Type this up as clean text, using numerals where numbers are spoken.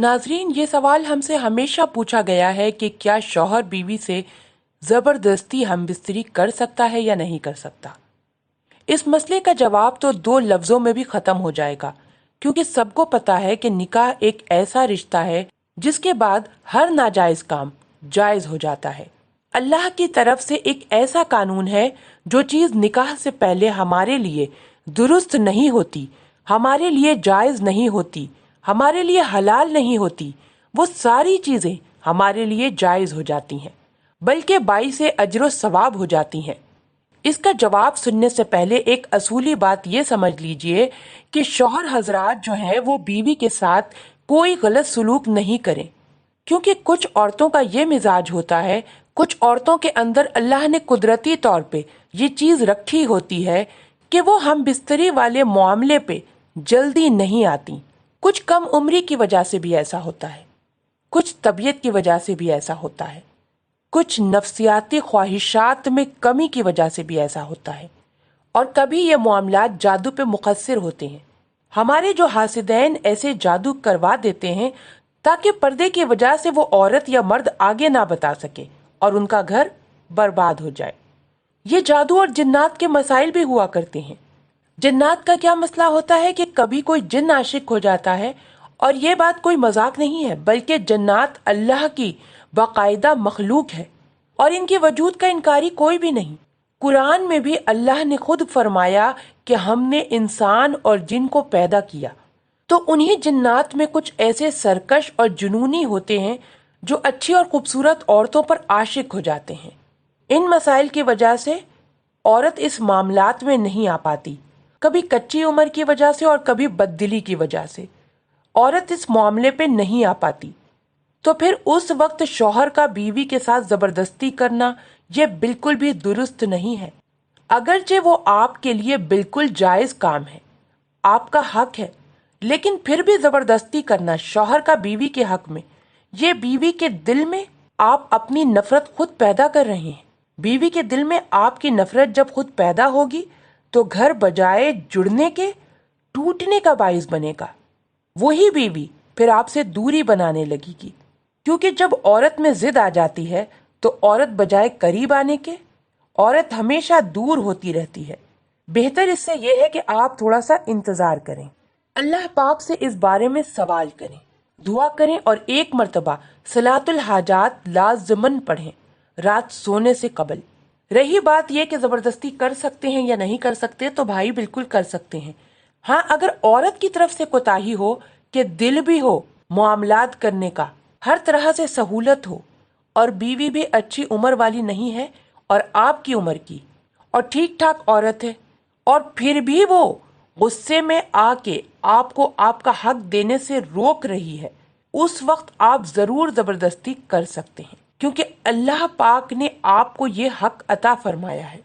नाजरीन, ये सवाल हमसे हमेशा पूछा गया है कि क्या शौहर बीवी से जबरदस्ती हमबिस्तरी कर सकता है या नहीं कर सकता। इस मसले का जवाब तो दो लफ्जों में भी खत्म हो जाएगा, क्योंकि सबको पता है कि निकाह एक ऐसा रिश्ता है जिसके बाद हर नाजायज काम जायज हो जाता है। अल्लाह की तरफ से एक ऐसा कानून है, जो चीज निकाह से पहले हमारे लिए दुरुस्त नहीं होती, हमारे लिए जायज नहीं होती, हमारे लिए हलाल नहीं होती, वो सारी चीजें हमारे लिए जायज हो जाती हैं, बल्कि बाइसे अजर सवाब हो जाती हैं। इसका जवाब सुनने से पहले एक असूली बात ये समझ लीजिए कि शौहर हजरात जो हैं वो बीवी के साथ कोई गलत सलूक नहीं करें, क्योंकि कुछ औरतों का ये मिजाज होता है, कुछ औरतों के अंदर अल्लाह ने कुदरती तौर पे ये चीज रखी होती है कि वो हम बिस्तरी वाले मामले पे जल्दी नहीं आती। कुछ कम उम्री की वजह से भी ऐसा होता है, कुछ तबीयत की वजह से भी ऐसा होता है, कुछ नफ्सियाती ख्वाहिशात में कमी की वजह से भी ऐसा होता है, और कभी ये मामलात जादू पे मुकस्सिर होते हैं। हमारे जो हासिदैन ऐसे जादू करवा देते हैं ताकि पर्दे की वजह से वो औरत या मर्द आगे ना बता सके और उनका घर बर्बाद हो जाए। ये जादू और जिन्नात के मसाइल भी हुआ करते हैं। जिन्नात का क्या मसला होता है कि कभी कोई जिन्न आशिक हो जाता है, और ये बात कोई मजाक नहीं है, बल्कि जन्नात अल्लाह की बाकायदा मखलूक है और इनके वजूद का इनकारी कोई भी नहीं। कुरान में भी अल्लाह ने खुद फरमाया कि हमने इंसान और जिन को पैदा किया, तो उन्हीं जिन्नात में कुछ ऐसे सरकश और जुनूनी होते हैं जो अच्छी और खूबसूरत औरतों पर आशिक हो जाते हैं। इन मसाइल की वजह से औरत इस मामलात में नहीं आ पाती, कभी कच्ची उम्र की वजह से और कभी बददिली की वजह से औरत इस मामले पे नहीं आ पाती। तो फिर उस वक्त शौहर का बीवी के साथ जबरदस्ती करना ये बिल्कुल भी दुरुस्त नहीं है। अगरचे वो आपके लिए बिल्कुल जायज काम है, आपका हक है, लेकिन फिर भी जबरदस्ती करना शौहर का बीवी के हक में, ये बीवी के दिल में आप अपनी नफरत खुद पैदा कर रहे हैं। बीवी के दिल में आपकी नफरत जब खुद पैदा होगी तो घर बजाय जुड़ने के टूटने का बाइस बनेगा। वही बीवी फिर आपसे दूरी बनाने लगेगी, क्योंकि जब औरत में जिद आ जाती है तो औरत बजाय करीब आने के औरत हमेशा दूर होती रहती है। बेहतर इससे यह है कि आप थोड़ा सा इंतजार करें, अल्लाह पाक से इस बारे में सवाल करें, दुआ करें और एक मर्तबा सलातुल हाजात लाज़िमन पढ़ें रात सोने से कबल। रही बात यह कि जबरदस्ती कर सकते हैं या नहीं कर सकते, तो भाई बिल्कुल कर सकते हैं। हाँ, अगर औरत की तरफ से कोताही हो कि दिल भी हो मामलात करने का, हर तरह से सहूलत हो, और बीवी भी अच्छी उम्र वाली नहीं है और आपकी उम्र की और ठीक ठाक औरत है, और फिर भी वो गुस्से में आके आपको आपका हक देने से रोक रही है, उस वक्त आप जरूर जबरदस्ती कर सकते हैं, क्योंकि अल्लाह पाक ने आपको ये हक अता फरमाया है।